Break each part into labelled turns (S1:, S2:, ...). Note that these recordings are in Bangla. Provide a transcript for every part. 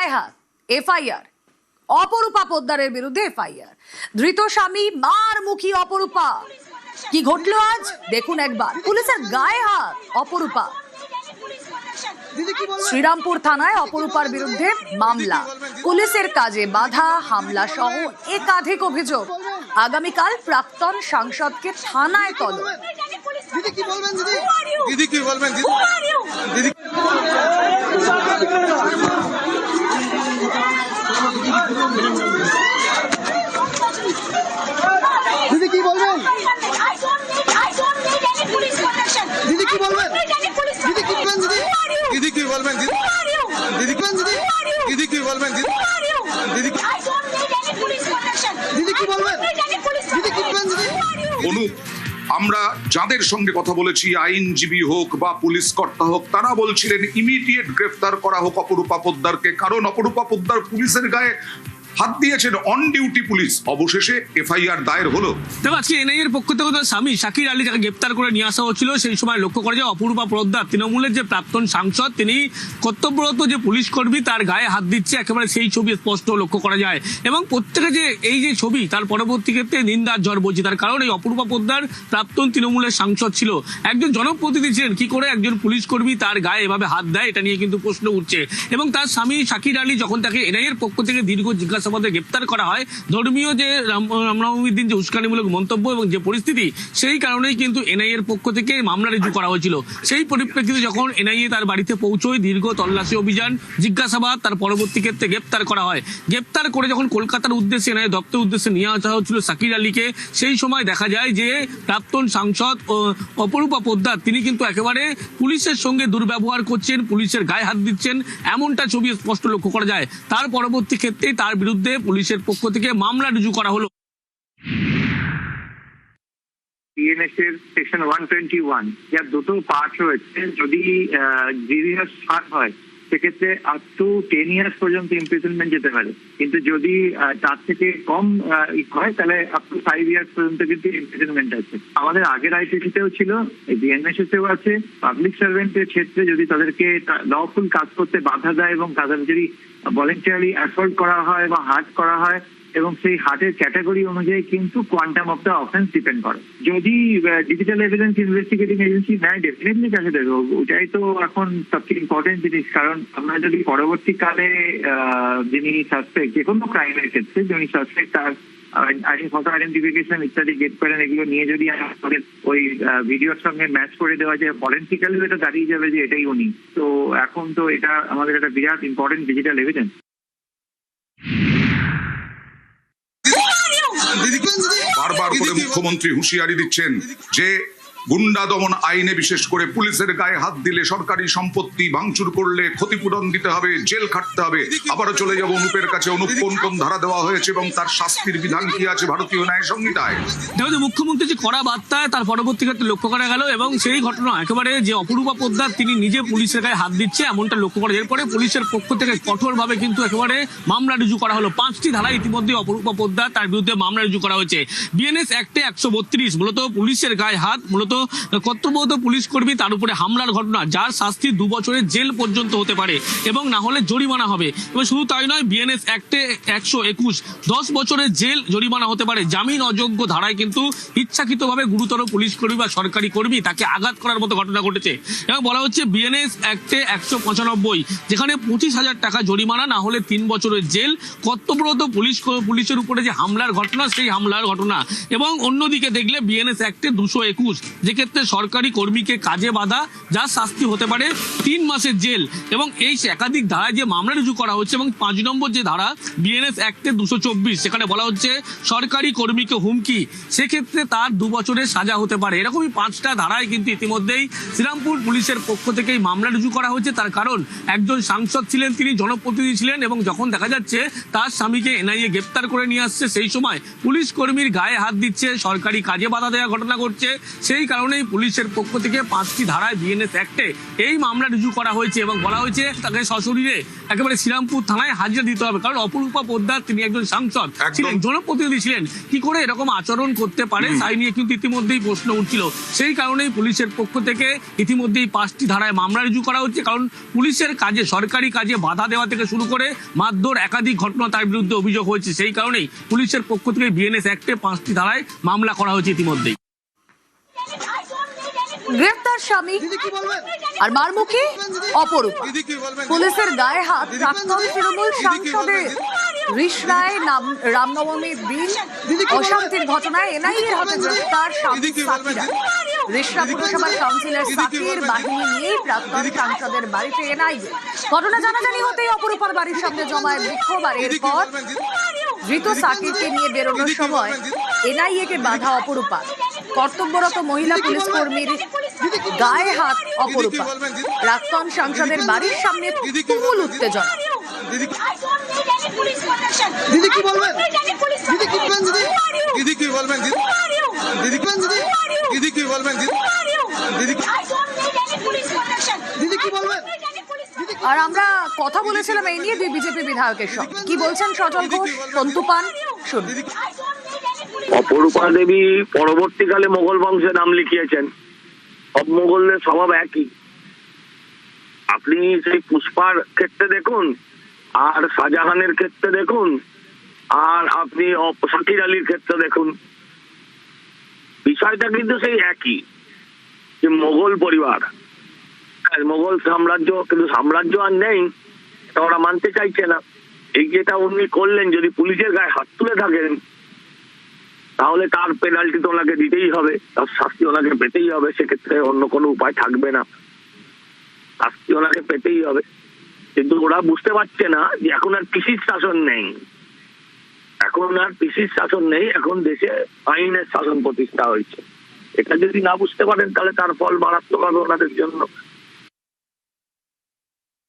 S1: গায়ে হাত, এফআইআর। অপরূপা পোদ্দারের বিরুদ্ধে এফআইআর। ধৃত স্বামী মার মুখী অপরূপা। কি ঘটলো আজ দেখুন একবার। পুলিশের গায়ে হাত অপরূপা। শ্রীরামপুর থানায় অপরূপার বিরুদ্ধে মামলা। পুলিশের কাজে বাধা, হামলা সহ একাধিক অভিযোগ। আগামীকাল প্রাক্তন সাংসদকে থানায় তলব।
S2: দিদি কি বলবেন দিদি? দিদি কি বলবেন দিদি? দিদি দিদি কি বলবেন? দিদি কি বলবেন? দিদি কি বলবেন দিদি? দিদি কি বলবেন দিদি? দিদি কি বলবেন দিদি? দিদি কি বলবেন দিদি? দিদি দিদি কি বলবেন? দিদি কি বলবেন দিদি?
S3: অনুপ, আমরা যাদের সঙ্গে কথা বলেছি, আইনজীবী হোক বা পুলিশ কর্তা হোক, তারা বলছিলেন ইমিডিয়েট গ্রেফতার করা হোক অপরূপা পোদ্দারকে, কারণ অপরূপা পোদ্দার পুলিশের গায়ে হাত দিয়েছেন অন ডিউটি পুলিশ। অবশেষে এফআইআর দায়ের হলো।
S4: দেখো, আজকে এনআইএর পক্ষ থেকে তার স্বামী শাকির আলী যাকে গ্রেপ্তার করে নিয়ে আসা হচ্ছিল, সেই সময় লক্ষ্য করা যায় অপরূপা পোদ্দার, তৃণমূলের যে প্রাক্তন সাংসদ, তিনি কর্তব্যরত যে পুলিশ কর্মী তার গায়ে হাত দিচ্ছে, একেবারে সেই ছবি স্পষ্ট লক্ষ্য করা যায়। এবং প্রত্যেকে যে এই যে ছবি, তার পরবর্তী ক্ষেত্রে নিন্দার ঝড় বলছে। তার কারণ এই অপরূপা পোদ্দার প্রাক্তন তৃণমূলের সাংসদ ছিল, একজন জনপ্রতিনিধি ছিলেন। কি করে একজন পুলিশ কর্মী তার গায়ে এভাবে হাত দেয়, এটা নিয়ে কিন্তু প্রশ্ন উঠছে। এবং তার স্বামী শাকির আলী যখন তাকে এনআইএর পক্ষ থেকে দীর্ঘ জিজ্ঞাসাবাদে গ্রেপ্তার করা হয়, ধর্মীয় যে রামনবমীর দিন যে উস্কানিমূলক মন্তব্য এবং যে পরিস্থিতি, সেই কারণেই কিন্তু এনআইএর পক্ষ থেকে মামলা রুজু করা হয়েছিল। সেই পরিপ্রেক্ষিতে যখন এনআইএ তার বাড়িতে পৌঁছয়, দীর্ঘ তল্লাশি অভিযান, জিজ্ঞাসাবাদ, তার পরবর্তী ক্ষেত্রে গ্রেপ্তার করা হয়। গ্রেপ্তার করে যখন কলকাতার উদ্দেশ্যে এনআইএ দপ্তরের উদ্দেশ্যে নিয়ে আসা হচ্ছিল শাকির আলীকে, সেই সময় দেখা যায় যে প্রাক্তন সাংসদ অপরূপা পোদ্দার তিনি কিন্তু একেবারে পুলিশের সঙ্গে দুর্ব্যবহার করছেন, পুলিশের গায়ে হাত দিচ্ছেন, এমনটা ছবি স্পষ্ট লক্ষ্য করা যায়। তার পরবর্তী ক্ষেত্রে তার বিরুদ্ধে পুলিশের পক্ষ থেকে মামলা রুজু করা হলো।
S5: বিএনএস এর সেকশন 121 যার দুটো পার্ট রয়েছে, যদি গ্রিভিয়াস ফাঁক হয় সেক্ষেত্রে আপ টু 10 ইয়ার্স পর্যন্ত ইমপ্রিজনমেন্ট যেতে পারে, কিন্তু যদি তার থেকে কম হয় তাহলে আপ টু 5 ইয়ার্স পর্যন্ত কিন্তু ইমপ্রিজনমেন্ট আছে। আমাদের আগের আইপিসিতেও ছিল, বিএনএসএসেও আছে। পাবলিক সার্ভেন্টের ক্ষেত্রে যদি তাদেরকে লফুল কাজ করতে বাধা দেয় এবং তাদের যদি ভলেন্টারি অ্যাসল্ট করা হয় বা হার্ট করা হয়, এবং সেই হার্টের ক্যাটাগরি অনুযায়ী কিন্তু quantum of the offence depend করে। যদি ডিজিটাল এভিডেন্স ইনভেস্টিগেটিং এজেন্সি নেয়, ডেফিনেটলি কাছে দেবে। ওটাই তো এখন সবচেয়ে ইম্পর্টেন্ট জিনিস। কারণ আমরা যদি পরবর্তীকালে যিনি সাসপেক্ট, যে কোনো ক্রাইমের ক্ষেত্রে যিনি সাসপেক্ট, তার ফটো আইডেন্টিফিকেশন ইত্যাদি গেট করেন, এগুলো নিয়ে যদি আমাদের ওই ভিডিওর সঙ্গে ম্যাচ করে দেওয়া যায়, ফরেনসিক্যালি এটা দাঁড়িয়ে যাবে যে এটাই উনি। তো এখন তো এটা আমাদের একটা বিরাট ইম্পর্টেন্ট ডিজিটাল এভিডেন্স।
S3: বারবার করে মুখ্যমন্ত্রী হুঁশিয়ারি দিচ্ছেন যে গুন্ডা দমন আইনে বিশেষ করে পুলিশের গায়ে হাত দিলে, সরকারি সম্পত্তি ভাঙচুর করলে ক্ষতিপূরণ দিতে হবে, জেল খাটতে হবে। আবারও চলে যাব অনুপের কাছে। অনুপ, কোন কোন ধারা দেওয়া হয়েছে এবং তার শাস্তির বিধান কি আছে ভারতীয় ন্যায় সংহিতায়?
S4: দেখো, মুখ্যমন্ত্রী যে কড়া বার্তায় তার পরবর্তী ক্ষেত্রে লক্ষ্য করা গেল, এবং সেই ঘটনা একেবারে যে অপরূপা পোদ্দার তিনি নিজে পুলিশের গায়ে হাত দিচ্ছে এমনটা লক্ষ্য করা। এরপরে পুলিশের পক্ষ থেকে কঠোরভাবে কিন্তু একেবারে মামলা রুজু করা হলো। 5টি ধারায় ইতিমধ্যে অপরূপা পোদ্দার তার বিরুদ্ধে মামলা রুজু করা হয়েছে। বিএনএস অ্যাক্টে 132 মূলত পুলিশের গায়ে হাত, মূলত কর্তব্যরত পুলিশ কর্মী তার উপরে হামলার ঘটনা, যার শাস্তি 2 বছরের জেল পর্যন্ত হতে পারে এবং না হলে জরিমানা হবে। এবং শুধু তাই নয়, বিএনএস অ্যাক্টে 121 10 বছরের জেল, জরিমানা হতে পারে। জামিন অযোগ্য ধারায় কিন্তু ইচ্ছাকৃতভাবে গুরুতর পুলিশ কর্মী বা সরকারি কর্মী তাকে আঘাত করার মতো ঘটনা ঘটেছে। এবং বলা হচ্ছে বিএনএস অ্যাক্টে 195 যেখানে 25,000 টাকা জরিমানা, না হলে 3 বছরের জেল। কর্তব্যরত পুলিশের উপরে যে হামলার ঘটনা, সেই হামলার ঘটনা। এবং অন্যদিকে দেখলে বিএনএস অ্যাক্টে 221 যেক্ষেত্রে সরকারি কর্মীকে কাজে বাধা, যার শাস্তি হতে পারে 3 মাসের জেল। এবং এই একাধিক ধারায় যে মামলা রুজু করা হচ্ছে, এবং 5 নম্বর যে ধারা বিএনএস অ্যাক্টে 224 সেখানে বলা হচ্ছে সরকারি কর্মীকে হুমকি, সেক্ষেত্রে তার 2 বছরের সাজা হতে পারে। এরকমই 5টা ধারায় কিন্তু ইতিমধ্যেই শ্রীরামপুর পুলিশের পক্ষ থেকে মামলা রুজু করা হয়েছে। তার কারণ একজন সাংসদ ছিলেন, তিনি জনপ্রতিনিধি ছিলেন, এবং যখন দেখা যাচ্ছে তার স্বামীকে এনআইএ গ্রেপ্তার করে নিয়ে আসছে, সেই সময় পুলিশ কর্মীর গায়ে হাত দিচ্ছে, সরকারি কাজে বাধা দেওয়ার ঘটনা ঘটছে, সেই কারণেই পুলিশের পক্ষ থেকে 5টি ধারায় বিএনএস অ্যাক্টে এই মামলা রুজু করা হয়েছে এবং বলা হয়েছে তাকে সশরীরে একেবারে শ্রীরামপুর থানায় হাজিরা দিতে হবে, কারণ অপরূপা পোদ্দার তিনি একজন সাংসদ ছিলেন, জনপ্রতিনিধি ছিলেন, কি করে এরকম আচরণ করতে পারে তাই নিয়ে কিন্তু ইতিমধ্যেই প্রশ্ন উঠছিল। সেই কারণেই পুলিশের পক্ষ থেকে ইতিমধ্যেই 5টি ধারায় মামলা রুজু করা হচ্ছে, কারণ পুলিশের কাজে, সরকারি কাজে বাধা দেওয়া থেকে শুরু করে মারধর একাধিক ঘটনা তার বিরুদ্ধে অভিযোগ হয়েছে। সেই কারণেই পুলিশের পক্ষ থেকে বিএনএস অ্যাক্টে 5টি ধারায় মামলা করা হয়েছে ইতিমধ্যেই।
S1: গ্রেফতার স্বামী আর মারমুখী অপরূপা, পুলিশের গায়ে হাত প্রাক্তন তৃণমূল সাংসদের। রিষড়ায় রামনবমীর দিন অশান্তির ঘটনায় এনআইএর হাতে গ্রেফতার স্বামী সাকিরা। রিষড়া পুরসভার কাউন্সিলর সাকির বাহিনী নিয়ে প্রাক্তন সাংসদের বাড়িতে এনআইএ। ঘটনা জানাজানি হতেই অপরূপার বাড়ির সামনে জমায় বিক্ষোভ, আর এরপর ধৃত সাকিরকে নিয়ে বেরোনোর সময় এনআইএ কে বাধা অপরূপা। কর্তব্যরত মহিলা পুলিশ কর্মীর গায়ে হাত অপরূপা। প্রাক্তন সাংসদের বাড়ির সামনে তুমুল উত্তেজনা।
S2: দিদি কি বলবেন? দিদি কি বলবেন? দিদি কি বলবেন? দিদি দিদি কি বলবেন? দিদি দিদি কি বলবেন?
S1: আর আমরা কথা বলেছিলাম এই নিয়ে দুই বিজেপি বিধায়কের সঙ্গে। কি বলছেন সজল ঘোষ, সন্তু পান, শুনুন।
S6: অপরূপা দেবী পরবর্তীকালে মোগল বংশে নাম লিখিয়েছেন। সব মোগলদের স্বভাব একই। আপনি সেই পুষ্পার ক্ষেত্রে দেখুন, আর শাহজাহানের ক্ষেত্রে দেখুন, আর আপনি শাকির আলীর ক্ষেত্রে দেখুন, বিষয়টা কিন্তু সেই একই, যে মোগল পরিবার, মোগল সাম্রাজ্য, কিন্তু সাম্রাজ্য আর নেই, এটা ওরা মানতে চাইছে না। এই যেটা উনি করলেন, যদি পুলিশের গায়ে হাত তুলে থাকেন তাহলে তার পেনাল্টি তো ওনাকে দিতেই হবে, তার শাস্তি ওনাকে পেতেই হবে। সেক্ষেত্রে অন্য কোনো উপায় থাকবে না, শাস্তি ওনাকে পেতেই হবে। কিন্তু ওরা বুঝতে পারছে না যে এখন আর পিসির শাসন নেই, এখন আর পিসির শাসন নেই, এখন দেশে আইনের শাসন প্রতিষ্ঠা হয়েছে। এটা যদি না বুঝতে পারেন তাহলে তার ফল মারাত্মক হবে ওনাদের জন্য।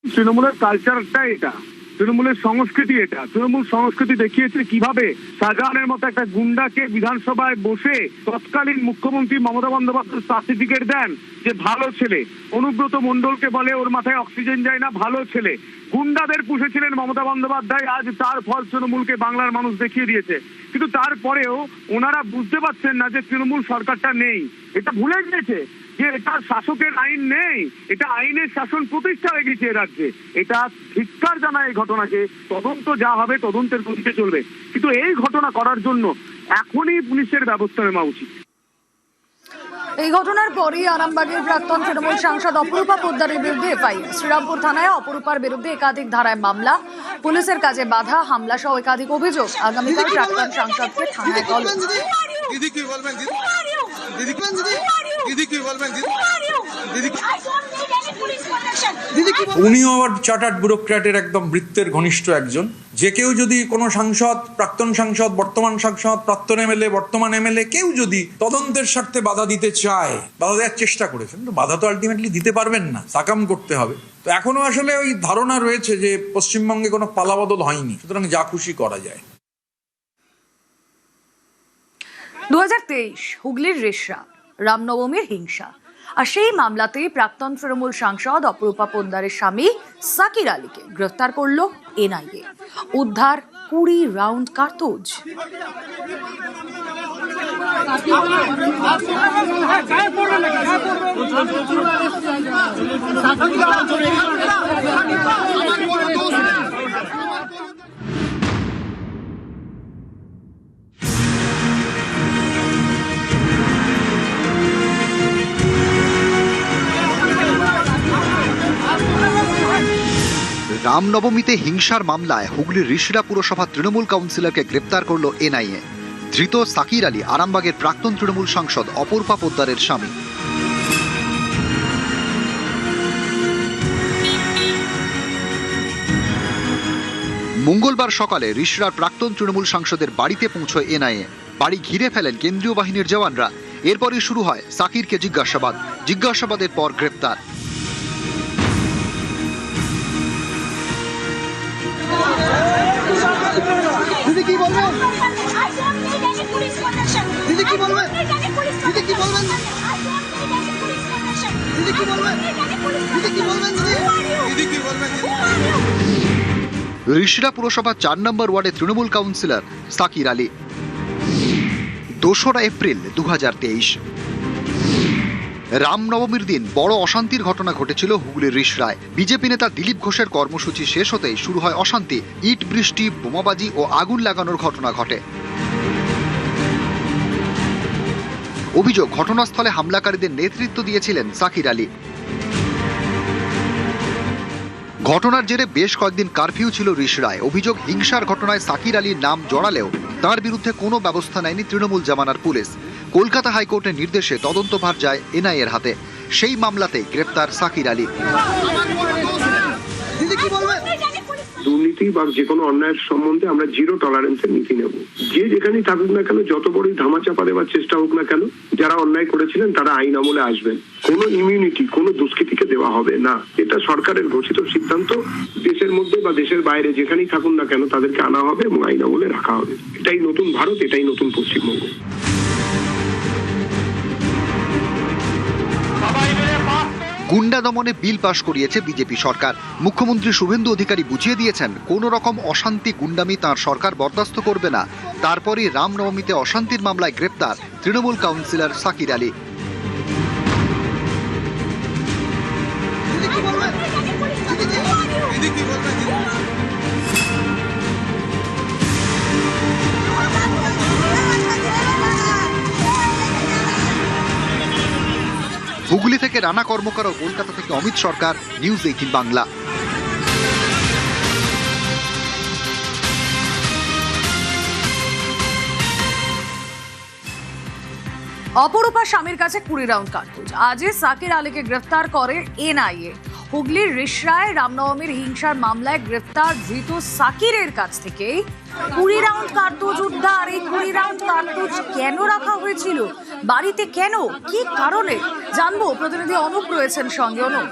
S7: তৃণমূলের কালচারটা এটা, তৃণমূলের সংস্কৃতি এটা। তৃণমূল সংস্কৃতি দেখিয়েছে কিভাবে শাহজাহানের মতো একটা গুন্ডাকে বিধানসভায় বসে তৎকালীন মুখ্যমন্ত্রী মমতা বন্দ্যোপাধ্যায় সার্টিফিকেট দেন যে ভালো ছেলে। অনুব্রত মণ্ডলকে বলে ওর মাথায় অক্সিজেন যায় না, ভালো ছেলে। গুন্ডাদের পুষেছিলেন মমতা বন্দ্যোপাধ্যায়, আজ তার ফল তৃণমূলকে বাংলার মানুষ দেখিয়ে দিয়েছে। কিন্তু তারপরেও ওনারা বুঝতে পারছেন না যে তৃণমূল সরকারটা নেই, এটা ভুলে গিয়েছে যে এটা শাসকের আইন নেই, এটা আইনের শাসন প্রতিষ্ঠা হয়ে গেছে এ রাজ্যে। এটা ধিক্কার জানায় এই ঘটনাকে। তদন্ত যা হবে তদন্তের গতিতে চলবে, কিন্তু এই ঘটনা করার জন্য এখনই পুলিশের ব্যবস্থা নেওয়া উচিত।
S1: এই ঘটনার পরই আরামবাগের প্রাক্তন তৃণমূল সাংসদ অপরূপা পোদ্দারের বিরুদ্ধে এফআইআর। শ্রীরামপুর থানায় অপরূপার বিরুদ্ধে একাধিক ধারায় মামলা, পুলিশের কাজে বাধা, হামলা সহ একাধিক অভিযোগ। আগামীকাল প্রাক্তন সাংসদকে থানায় তলব।
S2: দিদি কি বলবেন? দিদি দিদি কি বলবেন? দিদি কি
S8: উনিও আবার চার্টার্ড ব্যুরোক্র্যাটের একদম বৃত্তের ঘনিষ্ঠ একজন। যে কেউ যদি কোনো সাংসদ, প্রাক্তন সাংসদ, বর্তমান সাংসদ, প্রাক্তন এমএলএ, বর্তমান এমএলএ, কেউ যদি তদন্তের স্বার্থে বাধা দিতে চায়, বাধা দেওয়ার চেষ্টা করেছেন, তো বাধা তো আলটিমেটলি দিতে পারবেন না, সাকাম করতে হবে। তো এখনো আসলে ওই ধারণা রয়েছে যে পশ্চিমবঙ্গে কোনো পালাবদল হয়নি, সুতরাং যা খুশি করা যায়।
S1: 2023 হুগলির রিষড়া, রামনবমীর হিংসা। আর সেই মামলাতেই প্রাক্তন তৃণমূল সাংসদ অপরূপা পোদ্দারের স্বামী সাকির আলীকে গ্রেফতার করল এনআইএ। উদ্ধার 20 রাউন্ড কার্তুজ।
S9: রামনবমীতে হিংসার মামলায় হুগলির রিষড়া পুরসভা তৃণমূল কাউন্সিলরকে গ্রেপ্তার করল এনআইএ। ধৃত সাকির আলী আরামবাগের প্রাক্তন তৃণমূল সাংসদ অপরূপা পোদ্দারের স্বামী। মঙ্গলবার সকালে রিষড়ার প্রাক্তন তৃণমূল সাংসদের বাড়িতে পৌঁছয় এনআইএ। বাড়ি ঘিরে ফেলেন কেন্দ্রীয় বাহিনীর জওয়ানরা। এরপরই শুরু হয় সাকিরকে জিজ্ঞাসাবাদ। জিজ্ঞাসাবাদের পর গ্রেপ্তার।
S2: দিদি কি বলবেন? দিদি কি বলবেন? দিদি কি বলবেন? দিদি কি বলবেন দিদি কি বলবেন দিদি কি বলবেন
S9: ঋষিরা পুরসভা 4 নম্বর ওয়ার্ডে তৃণমূল কাউন্সিলর সাকির আলী। 2রা এপ্রিল 2023 রামনবমীর দিন বড় অশান্তির ঘটনা ঘটেছিল হুগলির ঋষরায়। বিজেপি নেতা দিলীপ ঘোষের কর্মসূচি শেষ হতেই শুরু হয় অশান্তি। ইট বৃষ্টি, বোমাবাজি ও আগুন লাগানোর ঘটনা ঘটে। অভিযোগ, ঘটনাস্থলে হামলাকারীদের নেতৃত্ব দিয়েছিলেন সাকির আলী। ঘটনার জেরে বেশ কয়েকদিন কারফিউ ছিল ঋষরায়। অভিযোগ, হিংসার ঘটনায় সাকির আলীর নাম জড়ালেও তার বিরুদ্ধে কোনো ব্যবস্থা নেয়নি তৃণমূল জামানার পুলিশ। কলকাতা হাইকোর্টের নির্দেশে তদন্তভার যায় এনআইএর হাতে। সেই মামলাতেই গ্রেপ্তার সাকির আলী।
S2: দিদি কি বলবেন
S10: দুর্নীতি বা যে কোনো অন্যায়ের সম্বন্ধে আমরা জিরো টলারেন্সের নীতি নেব। যে যেখানেই থাকুক না কেন, যত বড়ই ধামাচাপা দেওয়ার চেষ্টা হোক না কেন, যারা অন্যায় করেছিলেন তারা আইন আমলে আসবেন। কোনো ইমিউনিটি কোনো দুষ্কৃতীকে দেওয়া হবে না। এটা সরকারের ঘোষিত সিদ্ধান্ত। দেশের মধ্যে বা দেশের বাইরে যেখানেই থাকুন না কেন তাদেরকে আনা হবে এবং আইন আমলে রাখা হবে। এটাই নতুন ভারত, এটাই নতুন পশ্চিমবঙ্গ।
S9: গুন্ডা দমনে বিল পাশ করিয়েছে বিজেপি সরকার। মুখ্যমন্ত্রী শুভেন্দু অধিকারী বুঝিয়ে দিয়েছেন, কোন রকম অশান্তি গুন্ডামি তাঁর সরকার বরদাস্ত করবে না। তারপরই রামনবমীতে অশান্তির মামলায় গ্রেপ্তার তৃণমূল কাউন্সিলর সাকির আলী।
S2: দিদি কি বলবেন দিদি কি বলবেন
S9: হুগলি থেকে রানা কর্মকার ও কলকাতা থেকে অমিত সরকার, নিউজ 18 বাংলা।
S1: অপরূপা স্বামীর কাছে 20 রাউন্ড কার্তুজ। আজই সাকির আলীকে গ্রেফতার করে এনআইএ। হুগলির ঋষরায় রামনবমীর হিংসার মামলায় গ্রেফতার ধৃত সাকিরের কাছ থেকে 20 রাউন্ড কার্তুজ উদ্ধার। এই 20 রাউন্ড কার্তুজ কেন রাখা হয়েছিল, বাড়িতে কেন, কি কারণে জানবো। প্রতিনিধি অনুপ রয়েছেন সঙ্গে। অনুপ,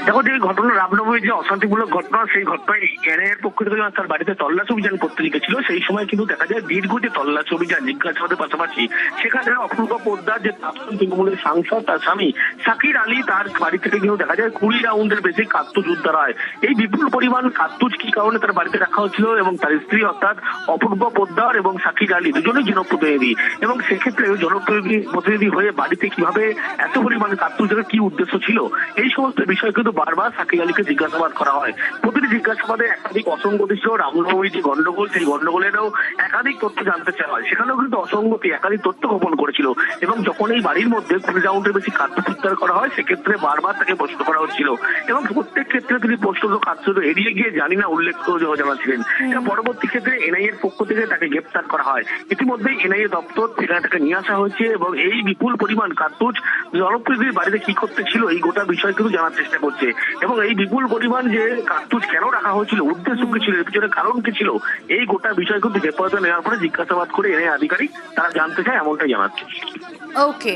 S6: দেখো, যে ঘটনা রামনবমীর যে অশান্তিমূলক ঘটনা, সেই ঘটনায় এনআইএর পক্ষ থেকে যখন তার বাড়িতে তল্লাশি অভিযান করতে লিখেছিল, সেই সময় কিন্তু দেখা যায় দীর্ঘ যে তল্লাশি অভিযান জিজ্ঞাসাবাদের পাশাপাশি সেখানে অপূর্ব পোদ্দার যে প্রাক্তন তৃণমূলের সাংসদ তার স্বামী সাকির আলী, তার বাড়ি থেকে কিন্তু দেখা যায় 20 রাউন্ডের বেশি কার্তুজ উদ্ধার হয়। এই বিপুল পরিমাণ কার্তুজ কি কারণে তার বাড়িতে রাখা হয়েছিল এবং তার স্ত্রী অর্থাৎ অপূর্ব পোদ্দার এবং সাকির আলী দুজনেই জনপ্রতিনিধি, এবং সেক্ষেত্রে জনপ্রতিনিধি হয়ে বাড়িতে কিভাবে এত পরিমাণ কার্তুজ রাখার কি উদ্দেশ্য ছিল, এই সমস্ত বিষয় কিন্তু বারবার সাকির আলীকে জিজ্ঞাসাবাদ করা হয়। প্রতিটি জিজ্ঞাসাবাদে একাধিক অসঙ্গতি ছিল। রামনবমীর যে গন্ডগোল, সেই গন্ডগোলেরও একাধিক তথ্য জানতে চাওয়া হয়। সেখানেও কিন্তু অসঙ্গতি, একাধিক তথ্য গোপন করেছিল। এবং যখন এই বাড়ির মধ্যে 20 রাউন্ডের বেশি কার্তুজ উদ্ধার করা হয়, সেক্ষেত্রে বারবার তাকে প্রশ্ন করা হচ্ছিল এবং প্রত্যেক ক্ষেত্রে তিনি প্রশ্ন কার্তুজ এড়িয়ে গিয়ে জানি না উল্লেখ করে জানাচ্ছিলেন। পরবর্তী ক্ষেত্রে এনআইএর পক্ষ থেকে তাকে গ্রেপ্তার করা হয়। ইতিমধ্যেই এনআইএ দপ্তর সেখানে তাকে নিয়ে আসা হয়েছে এবং এই বিপুল পরিমাণ কার্তুজ জনপ্রতিনিধির বাড়িতে কি করতে ছিল, এই গোটা বিষয় কিন্তু জানার চেষ্টা করছে। এবং এই বিপুল পরিমাণ যে কার্তুজ কেন রাখা হয়েছিল, উদ্দেশ্য কি ছিল, এর পিছনে কারণ কি ছিল, এই গোটা বিষয় কিন্তু হেফাজতে নেওয়ার পরে জিজ্ঞাসাবাদ করে এনআইএ আধিকারিক তারা জানতে চায়, এমনটাই জানাচ্ছে।
S1: ওকে।